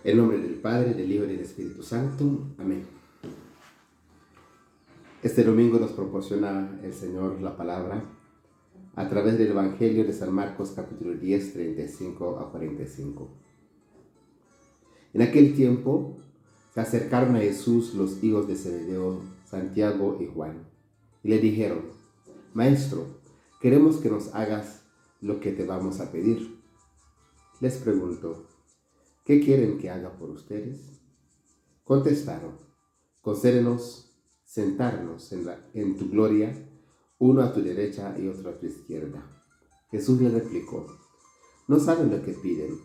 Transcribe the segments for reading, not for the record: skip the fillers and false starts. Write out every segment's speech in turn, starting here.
En nombre del Padre, del Hijo y del Espíritu Santo. Amén. Este domingo nos proporciona el Señor la palabra a través del Evangelio de San Marcos, capítulo 10, 35 a 45. En aquel tiempo se acercaron a Jesús los hijos de Zebedeo, Santiago y Juan, y le dijeron: Maestro, queremos que nos hagas lo que te vamos a pedir. Les preguntó: ¿qué quieren que haga por ustedes? Contestaron: concédenos sentarnos en tu gloria, uno a tu derecha y otro a tu izquierda. Jesús le replicó: no saben lo que piden.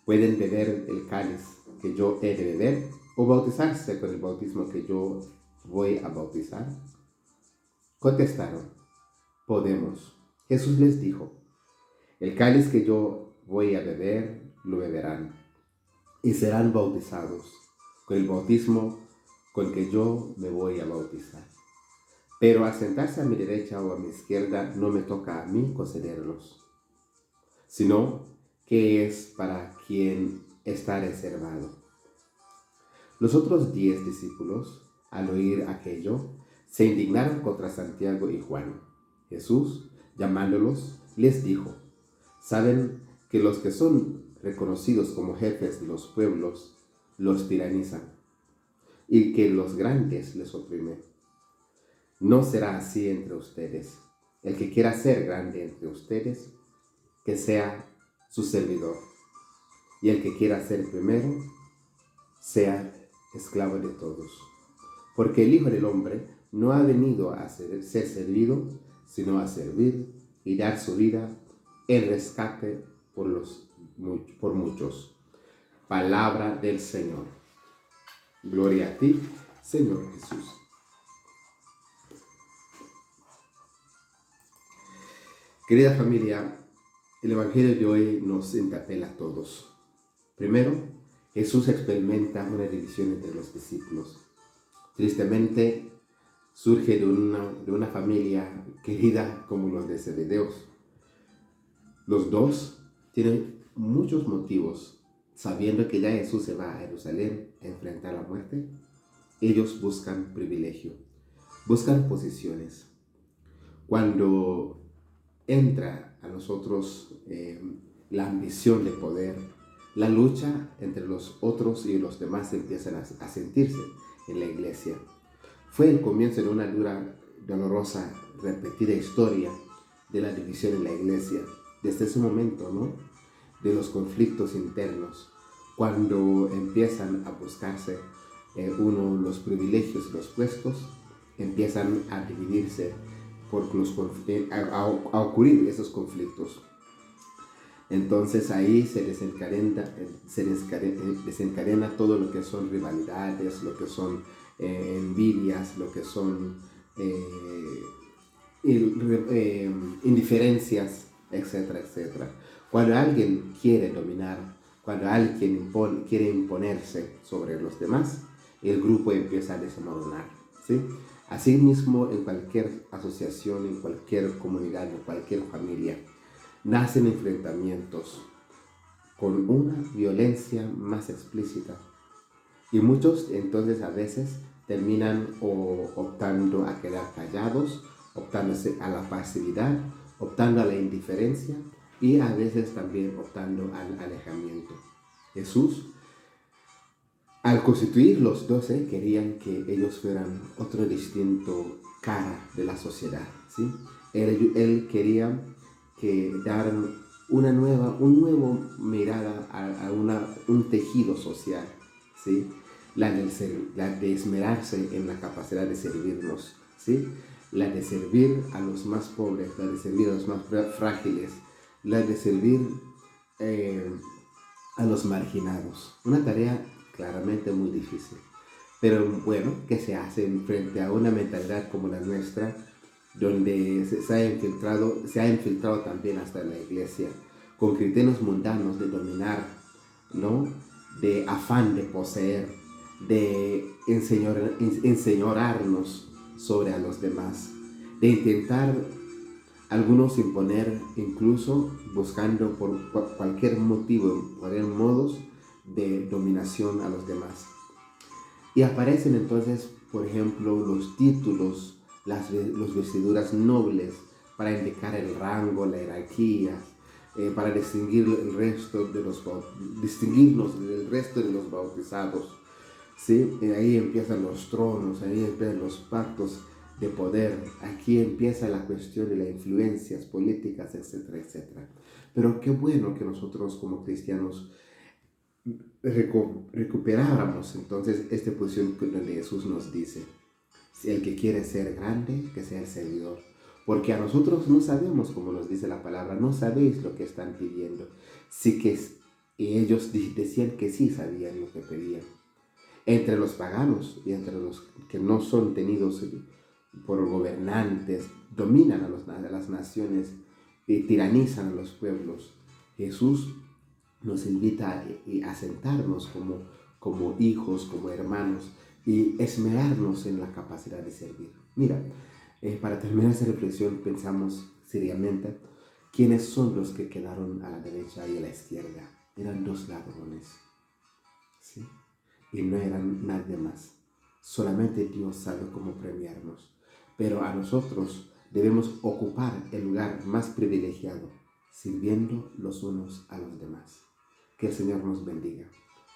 ¿Pueden beber el cáliz que yo he de beber o bautizarse con el bautismo que yo voy a bautizar? Contestaron: podemos. Jesús les dijo: el cáliz que yo voy a beber, lo beberán, y serán bautizados con el bautismo con que yo me voy a bautizar. Pero al sentarse a mi derecha o a mi izquierda no me toca a mí concederlos, sino que es para quien está reservado. Los otros 10 discípulos, al oír aquello, se indignaron contra Santiago y Juan. Jesús, llamándolos, les dijo: saben que los que son reconocidos como jefes de los pueblos los tiranizan y que los grandes les oprimen. No será así entre ustedes. El que quiera ser grande entre ustedes, que sea su servidor. Y el que quiera ser primero, sea esclavo de todos. Porque el Hijo del Hombre no ha venido a ser servido, sino a servir y dar su vida en rescate por muchos. Palabra del Señor. Gloria a ti, Señor Jesús. Querida familia, el Evangelio de hoy nos interpela a todos. Primero, Jesús experimenta una división entre los discípulos. Tristemente, surge de una familia querida como los de Zebedeos. Los dos tienen muchos motivos, sabiendo que ya Jesús se va a Jerusalén a enfrentar la muerte. Ellos buscan privilegio, buscan posiciones. Cuando entra a nosotros la ambición de poder, la lucha entre los otros y los demás empiezan a sentirse en la iglesia. Fue el comienzo de una dolorosa, repetida historia de la división en la iglesia. Desde ese momento, ¿no?, de los conflictos internos, cuando empiezan a buscarse los privilegios y los puestos, empiezan a dividirse a ocurrir esos conflictos. Entonces ahí se desencadena todo lo que son rivalidades, lo que son envidias, lo que son indiferencias, etcétera, etcétera. Cuando alguien quiere dominar, cuando alguien quiere imponerse sobre los demás, el grupo empieza a desmoronar, ¿sí? Asimismo, en cualquier asociación, en cualquier comunidad, en cualquier familia, nacen enfrentamientos con una violencia más explícita. Y muchos entonces a veces terminan optando a quedar callados, optando a la pasividad, optando a la indiferencia y a veces también optando al alejamiento. Jesús, al constituir los 12, querían que ellos fueran otro distinto cara de la sociedad, ¿sí? Él quería dar una nueva mirada a un tejido social, ¿sí? La de esmerarse en la capacidad de servirnos, ¿sí? La de servir a los más pobres, la de servir a los más frágiles, la de servir a los marginados. Una tarea claramente muy difícil, pero bueno, que se hace frente a una mentalidad como la nuestra, donde se ha infiltrado también hasta la iglesia, con criterios mundanos de dominar, ¿no?, de afán de poseer, de enseñorarnos sobre a los demás, de intentar algunos imponer, incluso buscando por cualquier motivo, por modos, de dominación a los demás. Y aparecen entonces, por ejemplo, los títulos, las vestiduras nobles para indicar el rango, la jerarquía, para distinguirnos del resto de los bautizados. ¿Sí? Ahí empiezan los tronos, ahí empiezan los pactos de poder, aquí empieza la cuestión de las influencias políticas, etcétera, etcétera. Pero qué bueno que nosotros como cristianos recuperáramos entonces esta posición donde Jesús nos dice, si el que quiere ser grande, que sea el servidor. Porque a nosotros no sabemos, como nos dice la palabra, no sabéis lo que están pidiendo. Sí que, y ellos decían que sí sabían lo que pedían. Entre los paganos y entre los que no son tenidos por gobernantes, dominan a las naciones y tiranizan a los pueblos. Jesús nos invita a sentarnos como hijos, como hermanos, y esmerarnos en la capacidad de servir. Mira, para terminar esta reflexión, pensamos seriamente quiénes son los que quedaron a la derecha y a la izquierda. Eran dos ladrones, ¿sí? Y no eran nadie más. Solamente Dios sabe cómo premiarnos. Pero a nosotros debemos ocupar el lugar más privilegiado, sirviendo los unos a los demás. Que el Señor nos bendiga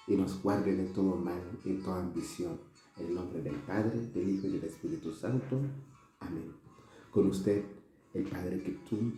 y nos guarde de todo mal y toda ambición. En el nombre del Padre, del Hijo y del Espíritu Santo. Amén. Con usted, el Padre Kiptum